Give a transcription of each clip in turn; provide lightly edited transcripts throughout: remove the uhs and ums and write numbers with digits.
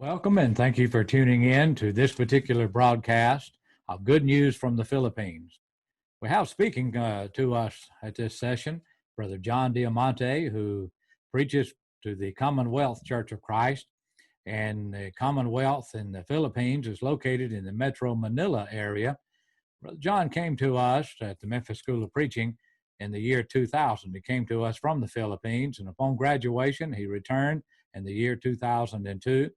Welcome and thank you for tuning in to this particular broadcast of Good News from the Philippines. We have speaking to us at this session Brother Jann Diamante, who preaches to the Commonwealth Church of Christ. And the Commonwealth in the Philippines is located in the Metro Manila area. Brother John came to us at the Memphis School of Preaching in the year 2000. He came to us from the Philippines, and upon graduation, he returned in the year 2002.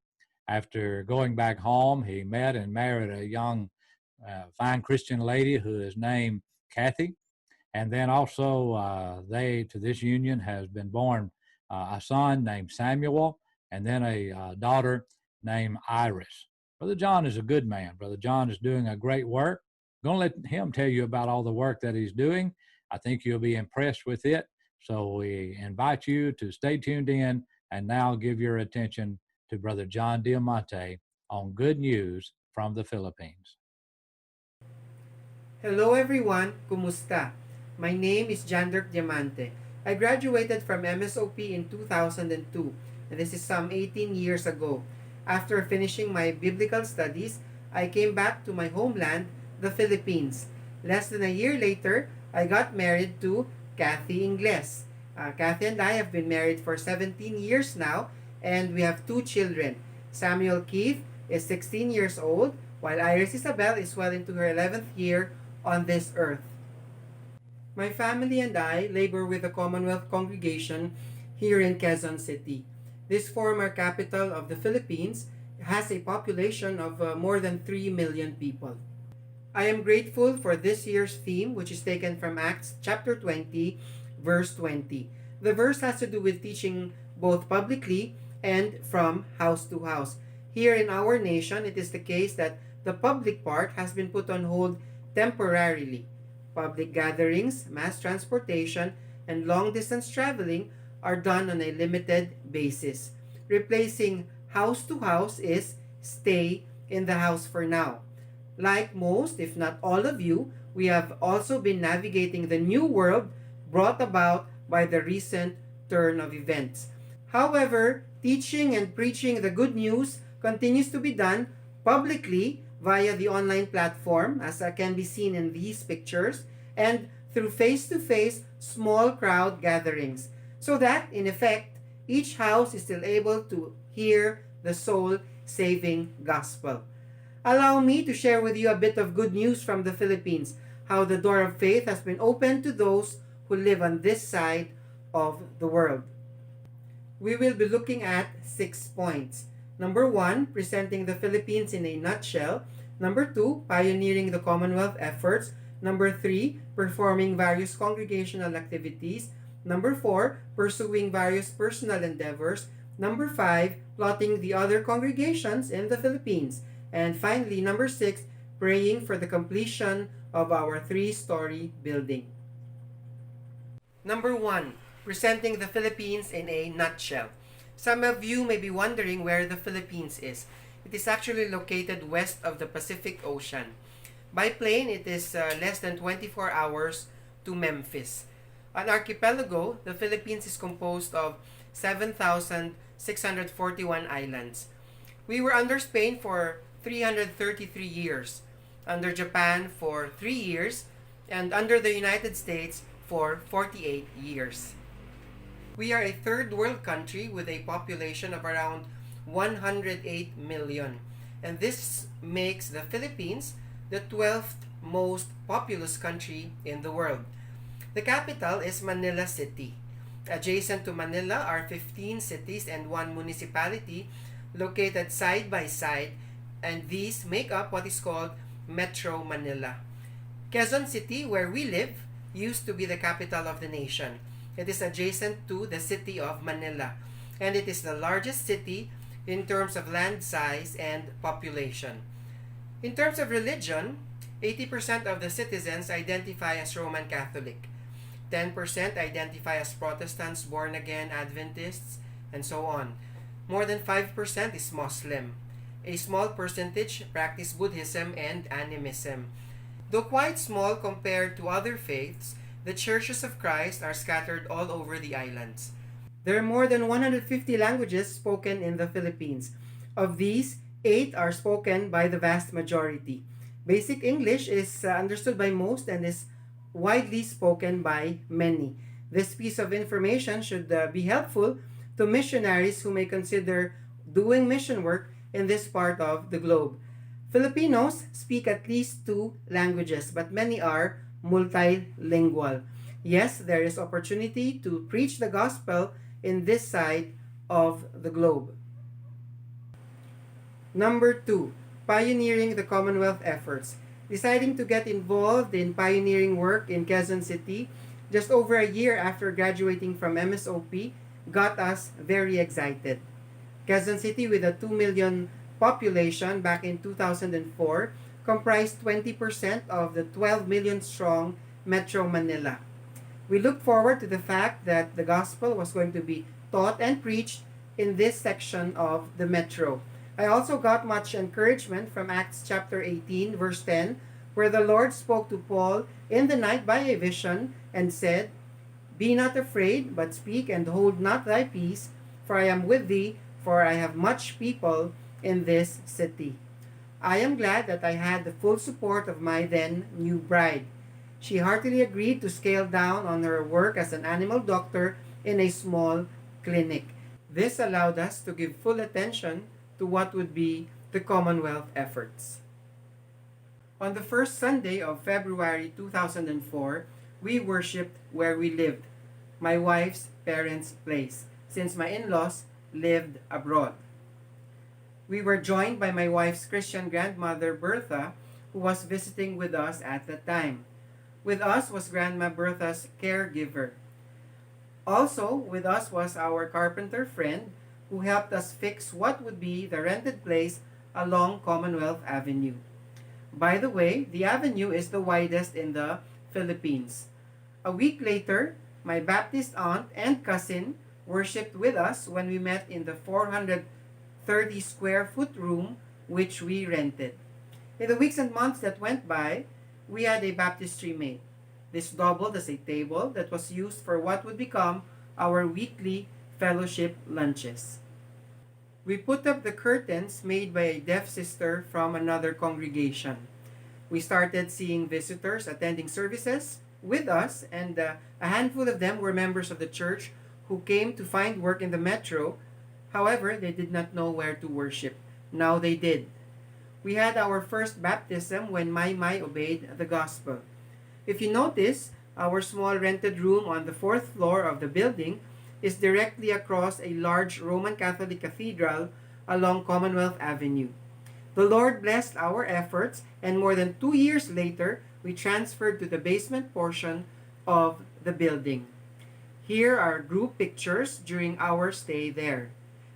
After going back home, he met and married a young, fine Christian lady who is named Kathy. And then also, to this union has been born a son named Samuel, and then a daughter named Iris. Brother John is a good man. Brother John is doing a great work. I'm going to let him tell you about all the work that he's doing. I think you'll be impressed with it. So we invite you to stay tuned in and now give your attention to Brother Jann Diamante on Good News from the Philippines. Hello everyone, kumusta? My name is Jann Diamante. I graduated from MSOP in 2002, and this is some 18 years ago. After finishing my biblical studies, I came back to my homeland, the Philippines. Less than a year later, I got married to Kathy Ingles. Kathy and I have been married for 17 years now, and we have two children. Samuel Keith is 16 years old, while Iris Isabel is well into her 11th year on this earth. My family and I labor with the Commonwealth Congregation here in Quezon City. This former capital of the Philippines has a population of more than 3 million people. I am grateful for this year's theme, which is taken from Acts chapter 20, verse 20. The verse has to do with teaching both publicly and from house to house. Here in our nation, it is the case that the public part has been put on hold temporarily. Public gatherings, mass transportation, and long-distance traveling are done on a limited basis. Replacing house to house is stay in the house for now. Like most, if not all of you, we have also been navigating the new world brought about by the recent turn of events. However, teaching and preaching the good news continues to be done publicly via the online platform, as can be seen in these pictures, and through face-to-face small crowd gatherings, so that, in effect, each house is still able to hear the soul-saving gospel. Allow me to share with you a bit of good news from the Philippines, how the door of faith has been opened to those who live on this side of the world. We will be looking at 6 points. Number 1, presenting the Philippines in a nutshell. Number 2, pioneering the Commonwealth efforts. Number 3, performing various congregational activities. Number 4, pursuing various personal endeavors. Number 5, plotting the other congregations in the Philippines. And finally, number 6, praying for the completion of our 3-story building. Number 1, presenting the Philippines in a nutshell. Some of you may be wondering where the Philippines is. It is actually located west of the Pacific Ocean. By plane, it is less than 24 hours to Memphis. An archipelago, the Philippines is composed of 7,641 islands. We were under Spain for 333 years, under Japan for 3 years, and under the United States for 48 years. We are a third world country with a population of around 108 million, and this makes the Philippines the 12th most populous country in the world. The capital is Manila City. Adjacent to Manila are 15 cities and 1 municipality located side by side, and these make up what is called Metro Manila. Quezon City, where we live, used to be the capital of the nation. It is adjacent to the city of Manila, and it is the largest city in terms of land size and population. In terms of religion, 80% of the citizens identify as Roman Catholic, 10% identify as Protestants, born-again Adventists, and so on. More than 5% is Muslim. A small percentage practice Buddhism and animism. Though quite small compared to other faiths, the churches of Christ are scattered all over the islands. There are more than 150 languages spoken in the Philippines. Of these, 8 are spoken by the vast majority. Basic English is understood by most and is widely spoken by many. This piece of information should be helpful to missionaries who may consider doing mission work in this part of the globe. Filipinos speak at least 2 languages, but many are multilingual. Yes, there is opportunity to preach the gospel in this side of the globe. Number 2, pioneering the Commonwealth efforts. Deciding to get involved in pioneering work in Quezon City just over a year after graduating from MSOP got us very excited. Quezon City, with a 2 million population back in 2004, comprised 20% of the 12 million strong Metro Manila. We looked forward to the fact that the gospel was going to be taught and preached in this section of the metro. I also got much encouragement from Acts chapter 18, verse 10, where the Lord spoke to Paul in the night by a vision and said, "Be not afraid, but speak and hold not thy peace, for I am with thee, for I have much people in this city." I am glad that I had the full support of my then new bride. She heartily agreed to scale down on her work as an animal doctor in a small clinic. This allowed us to give full attention to what would be the Commonwealth efforts. On the first Sunday of February 2004, we worshipped where we lived, my wife's parents' place, since my in-laws lived abroad. We were joined by my wife's Christian grandmother, Bertha, who was visiting with us at the time. With us was Grandma Bertha's caregiver. Also with us was our carpenter friend who helped us fix what would be the rented place along Commonwealth Avenue. By the way, the avenue is the widest in the Philippines. A week later, my Baptist aunt and cousin worshipped with us when we met in the 430 square foot room which we rented. In the weeks and months that went by, we had a baptistry made. This doubled as a table that was used for what would become our weekly fellowship lunches. We put up the curtains made by a deaf sister from another congregation. We started seeing visitors attending services with us, and a handful of them were members of the church who came to find work in the metro. However, they did not know where to worship. Now they did. We had our first baptism when Mai obeyed the gospel. If you notice, our small rented room on the 4th floor of the building is directly across a large Roman Catholic cathedral along Commonwealth Avenue. The Lord blessed our efforts, and more than 2 years later, we transferred to the basement portion of the building. Here are group pictures during our stay there.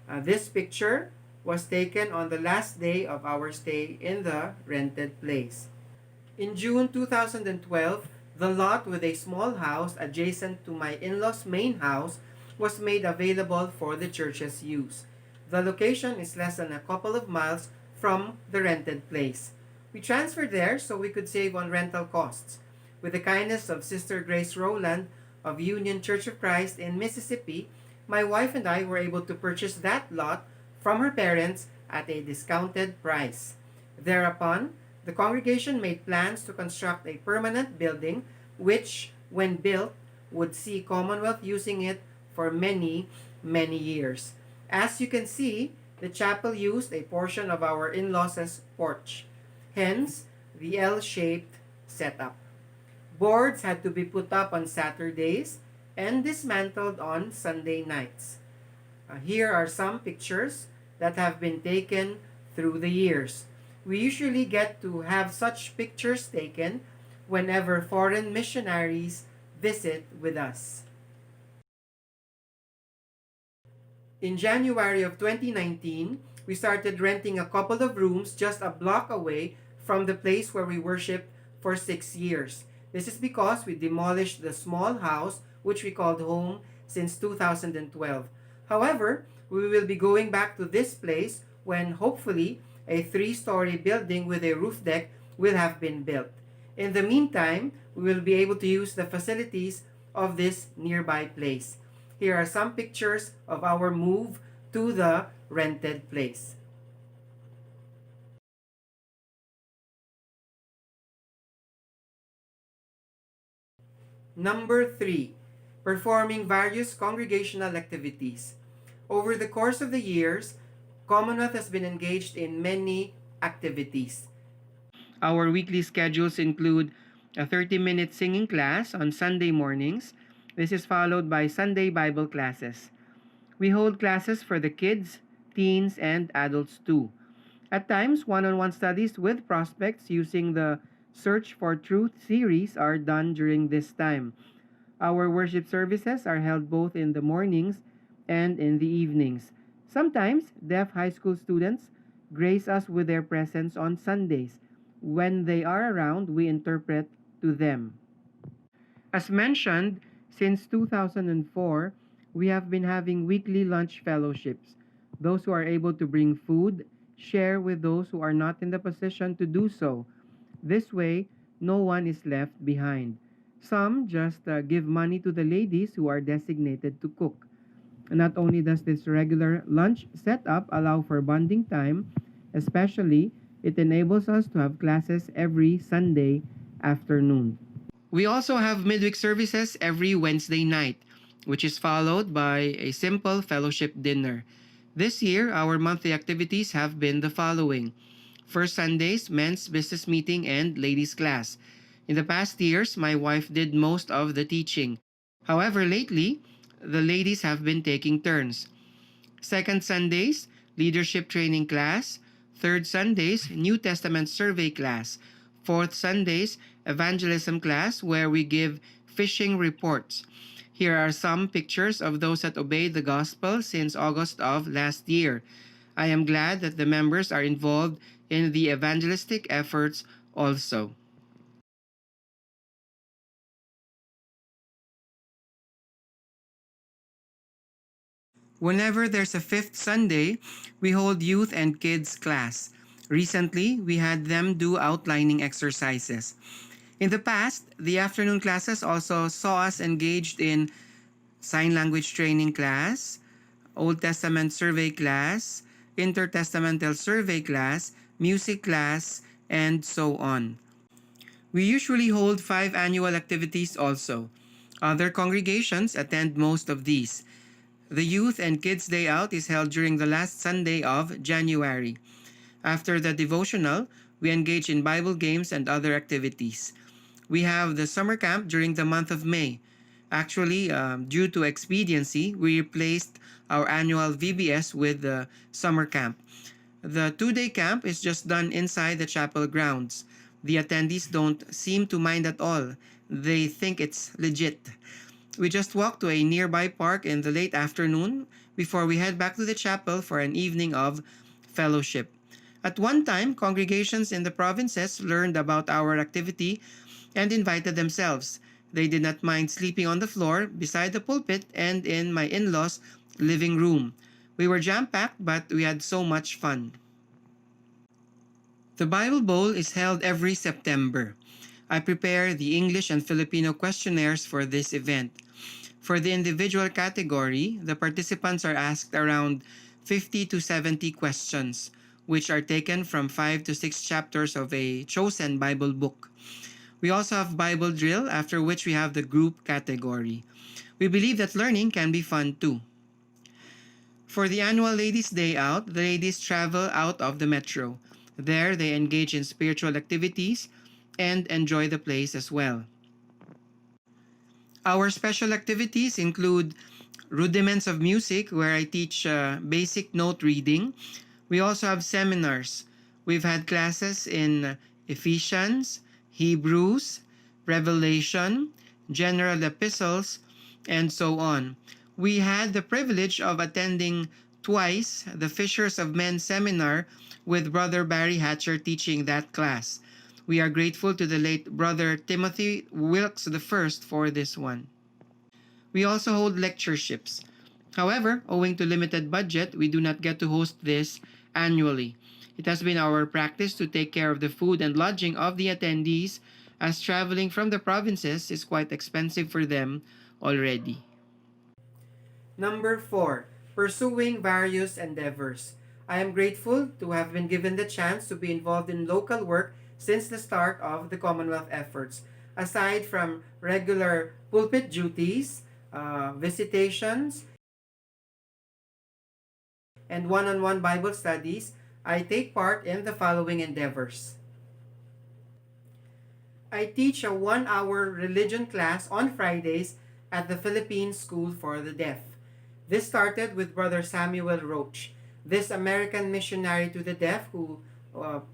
This picture was taken on the last day of our stay in the rented place. In June 2012, the lot with a small house adjacent to my in-laws' main house was made available for the church's use. The location is less than a couple of miles from the rented place. We transferred there so we could save on rental costs. With the kindness of Sister Grace Rowland of Union Church of Christ in Mississippi, my wife and I were able to purchase that lot from her parents at a discounted price. Thereupon, the congregation made plans to construct a permanent building which, when built, would see Commonwealth using it for many, many years. As you can see, the chapel used a portion of our in-laws' porch, hence the L-shaped setup. Boards had to be put up on Saturdays and dismantled on Sunday nights. Here are some pictures that have been taken through the years. We usually get to have such pictures taken whenever foreign missionaries visit with us. In January of 2019, we started renting a couple of rooms just a block away from the place where we worshiped for 6 years. This is because we demolished the small house, which we called home, since 2012. However, we will be going back to this place when hopefully a 3-story building with a roof deck will have been built. In the meantime, we will be able to use the facilities of this nearby place. Here are some pictures of our move to the rented place. Number 3, performing various congregational activities. Over the course of the years, Commonwealth has been engaged in many activities. Our weekly schedules include a 30-minute singing class on Sunday mornings. This is followed by Sunday Bible classes. We hold classes for the kids, teens, and adults too. At times, one-on-one studies with prospects using the Search for Truth series are done during this time. Our worship services are held both in the mornings and in the evenings. Sometimes, deaf high school students grace us with their presence on Sundays. When they are around, we interpret to them. As mentioned, since 2004, we have been having weekly lunch fellowships. Those who are able to bring food share with those who are not in the position to do so. This way, no one is left behind. Some just give money to the ladies who are designated to cook. Not only does this regular lunch setup allow for bonding time, especially it enables us to have classes every Sunday afternoon. We also have midweek services every Wednesday night, which is followed by a simple fellowship dinner. This year, our monthly activities have been the following. First Sundays, men's business meeting and ladies class. In the past years, my wife did most of the teaching. However, lately, the ladies have been taking turns. Second Sundays, leadership training class. Third Sundays, New Testament survey class. Fourth Sundays, evangelism class where we give fishing reports. Here are some pictures of those that obeyed the gospel since August of last year. I am glad that the members are involved in the evangelistic efforts also. Whenever there's a fifth Sunday, we hold youth and kids class. Recently, we had them do outlining exercises. In the past, the afternoon classes also saw us engaged in sign language training class, Old Testament survey class, intertestamental survey class, music class, and so on. We usually hold 5 annual activities also. Other congregations attend most of these. The Youth and Kids Day Out is held during the last Sunday of January. After the devotional, we engage in Bible games and other activities. We have the summer camp during the month of May. Actually, due to expediency, we replaced our annual VBS with the summer camp. The 2-day camp is just done inside the chapel grounds. The attendees don't seem to mind at all. They think it's legit. We just walk to a nearby park in the late afternoon before we head back to the chapel for an evening of fellowship. At one time, congregations in the provinces learned about our activity and invited themselves. They did not mind sleeping on the floor, beside the pulpit, and in my in-laws' living room. We were jam-packed, but we had so much fun. The Bible Bowl is held every September. I prepare the English and Filipino questionnaires for this event. For the individual category, the participants are asked around 50 to 70 questions, which are taken from 5 to 6 chapters of a chosen Bible book. We also have Bible drill, after which we have the group category. We believe that learning can be fun too. For the annual Ladies' Day Out, the ladies travel out of the metro. There, they engage in spiritual activities and enjoy the place as well. Our special activities include Rudiments of Music, where I teach basic note reading. We also have seminars. We've had classes in Ephesians, Hebrews, Revelation, General Epistles, and so on. We had the privilege of attending twice the Fishers of Men seminar with Brother Barry Hatcher teaching that class. We are grateful to the late Brother Timothy Wilkes I for this one. We also hold lectureships. However, owing to limited budget, we do not get to host this annually. It has been our practice to take care of the food and lodging of the attendees, as traveling from the provinces is quite expensive for them already. Number 4, pursuing various endeavors. I am grateful to have been given the chance to be involved in local work since the start of the Commonwealth efforts. Aside from regular pulpit duties, visitations, and one-on-one Bible studies, I take part in the following endeavors. I teach a 1-hour religion class on Fridays at the Philippine School for the Deaf. This started with Brother Samuel Roach. This American missionary to the deaf who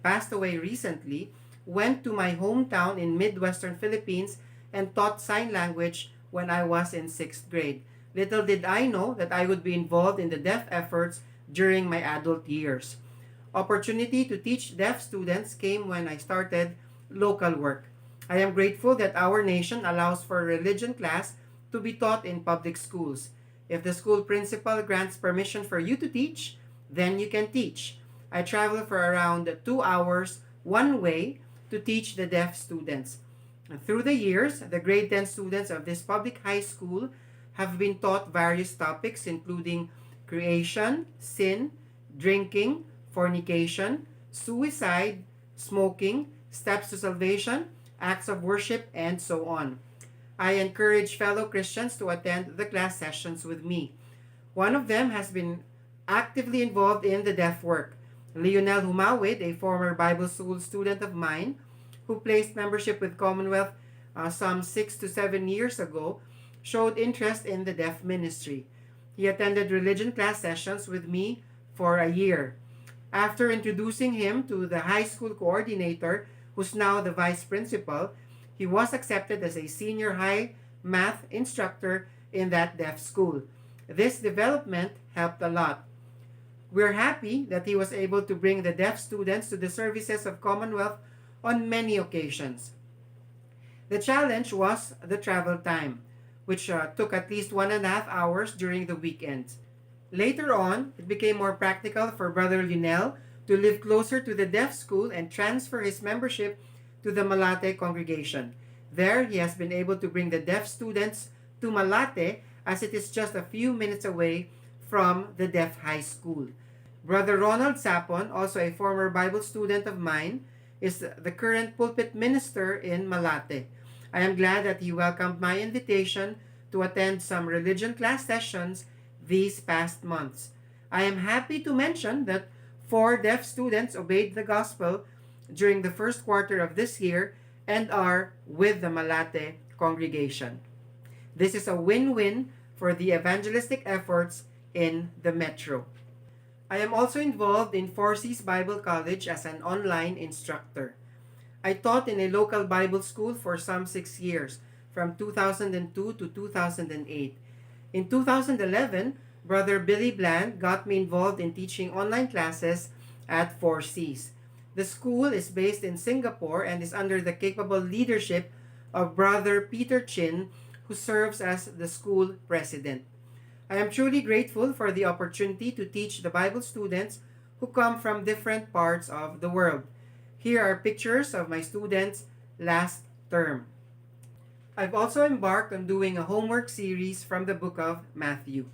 passed away recently went to my hometown in Midwestern Philippines and taught sign language when I was in 6th grade. Little did I know that I would be involved in the deaf efforts during my adult years. Opportunity to teach deaf students came when I started local work. I am grateful that our nation allows for religion class to be taught in public schools. If the school principal grants permission for you to teach, then you can teach. I travel for around 2 hours one way to teach the deaf students. Through the years, the grade 10 students of this public high school have been taught various topics including creation, sin, drinking, fornication, suicide, smoking, steps to salvation, acts of worship, and so on. I encourage fellow Christians to attend the class sessions with me. One of them has been actively involved in the deaf work. Leonel Humawid, a former Bible school student of mine, who placed membership with Commonwealth some 6 to 7 years ago, showed interest in the deaf ministry. He attended religion class sessions with me for a year. After introducing him to the high school coordinator, who's now the vice principal, he was accepted as a senior high math instructor in that deaf school. This development helped a lot. We're happy that he was able to bring the deaf students to the services of Commonwealth on many occasions. The challenge was the travel time, which took at least 1.5 hours during the weekends. Later on, it became more practical for Brother Lunel to live closer to the deaf school and transfer his membership to the Malate congregation. There, he has been able to bring the deaf students to Malate as it is just a few minutes away from the deaf high school. Brother Ronald Sapon, also a former Bible student of mine, is the current pulpit minister in Malate. I am glad that he welcomed my invitation to attend some religion class sessions these past months. I am happy to mention that 4 deaf students obeyed the gospel during the first quarter of this year and are with the Malate congregation. This is a win-win for the evangelistic efforts in the metro. I am also involved in 4C's Bible College as an online instructor. I taught in a local Bible school for some 6 years, from 2002 to 2008. In 2011, Brother Billy Bland got me involved in teaching online classes at 4C's. The school is based in Singapore and is under the capable leadership of Brother Peter Chin, who serves as the school president. I am truly grateful for the opportunity to teach the Bible students who come from different parts of the world. Here are pictures of my students last term. I've also embarked on doing a homework series from the book of Matthew.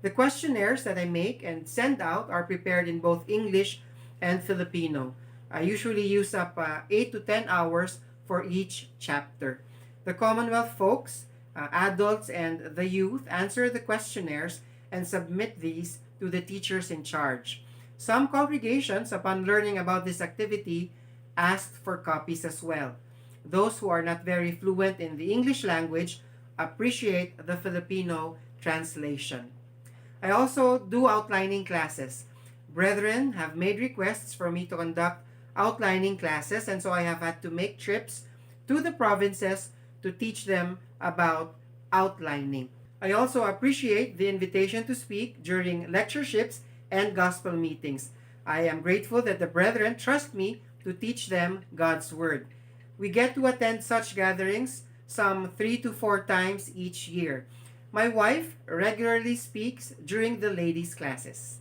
The questionnaires that I make and send out are prepared in both English and Filipino. I usually use up 8 to 10 hours for each chapter. The Commonwealth folks, adults, and the youth answer the questionnaires and submit these to the teachers in charge. Some congregations, upon learning about this activity, asked for copies as well. Those who are not very fluent in the English language appreciate the Filipino translation. I also do outlining classes. Brethren have made requests for me to conduct outlining classes, and so I have had to make trips to the provinces to teach them about outlining. I also appreciate the invitation to speak during lectureships and gospel meetings. I am grateful that the brethren trust me to teach them God's Word. We get to attend such gatherings some 3 to 4 times each year. My wife regularly speaks during the ladies' classes.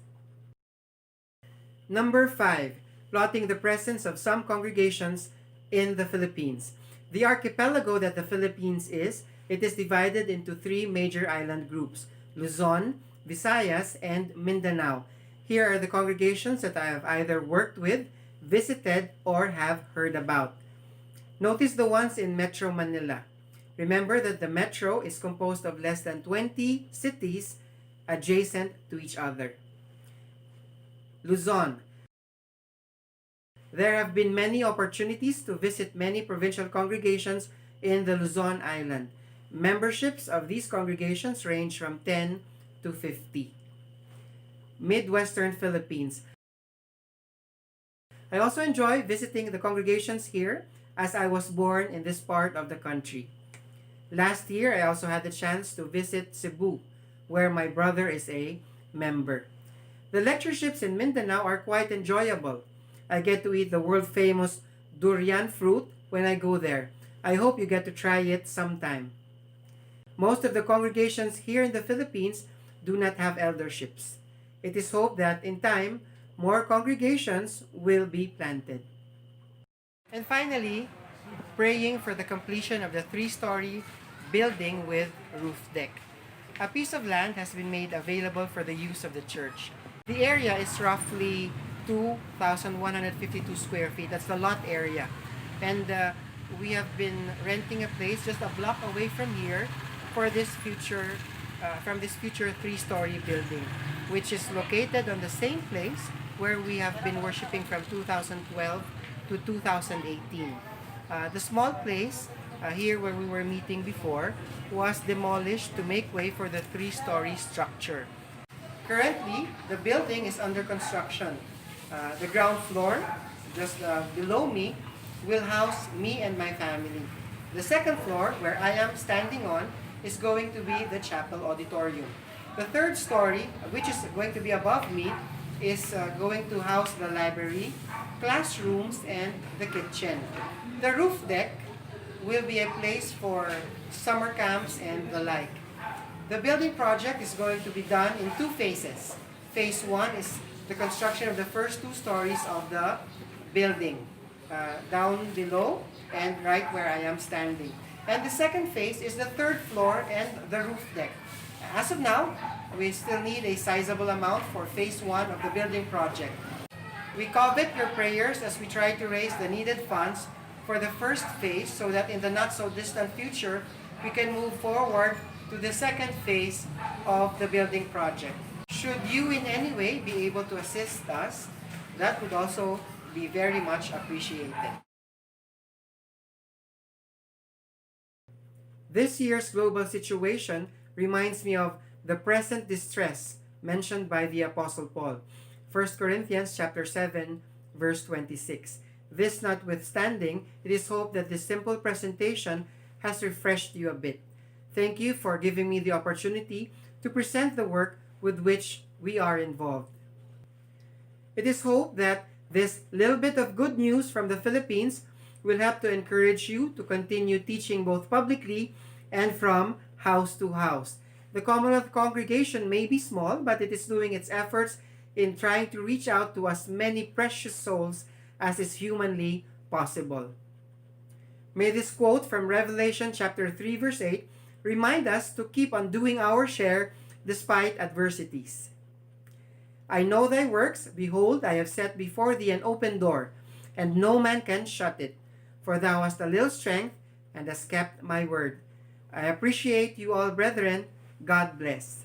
Number 5, plotting the presence of some congregations in the Philippines. The archipelago that the Philippines is, it is divided into 3 major island groups: Luzon, Visayas, and Mindanao. Here are the congregations that I have either worked with, visited, or have heard about. Notice the ones in Metro Manila. Remember that the metro is composed of less than 20 cities adjacent to each other. Luzon. There have been many opportunities to visit many provincial congregations in the Luzon Island. Memberships of these congregations range from 10 to 50. Midwestern Philippines. I also enjoy visiting the congregations here as I was born in this part of the country. Last year, I also had the chance to visit Cebu, where my brother is a member. The lectureships in Mindanao are quite enjoyable. I get to eat the world-famous durian fruit when I go there. I hope you get to try it sometime. Most of the congregations here in the Philippines do not have elderships. It is hoped that in time, more congregations will be planted. And finally, praying for the completion of the 3-story building with roof deck. A piece of land has been made available for the use of the church. The area is roughly 2,152 square feet. That's the lot area. And we have been renting a place just a block away from here for this future 3-story building, which is located on the same place where we have been worshiping from 2012 to 2018. The small place here where we were meeting before was demolished to make way for the 3-story structure. Currently, the building is under construction. The ground floor, just below me, will house me and my family. The second floor, where I am standing on, is going to be the chapel auditorium. The 3rd story, which is going to be above me, is going to house the library, classrooms, and the kitchen. The roof deck will be a place for summer camps and the like. The building project is going to be done in 2 phases. Phase 1 is the construction of the first 2 stories of the building, down below and right where I am standing. And the second phase is the 3rd floor and the roof deck. As of now, we still need a sizable amount for phase 1 of the building project. We covet your prayers as we try to raise the needed funds for the first phase so that in the not so distant future, we can move forward to the second phase of the building project. Should you in any way be able to assist us, that would also be very much appreciated. This year's global situation reminds me of the present distress mentioned by the Apostle Paul. 1 Corinthians chapter 7, verse 26. This notwithstanding, it is hoped that this simple presentation has refreshed you a bit. Thank you for giving me the opportunity to present the work with which we are involved. It is hoped that this little bit of good news from the Philippines will help to encourage you to continue teaching both publicly and from house to house. The Commonwealth congregation may be small, but it is doing its efforts in trying to reach out to as many precious souls as is humanly possible. May this quote from Revelation chapter 3 verse 8 remind us to keep on doing our share despite adversities. I know thy works, behold, I have set before thee an open door, and no man can shut it. For thou hast a little strength, and hast kept my word. I appreciate you all, brethren. God bless.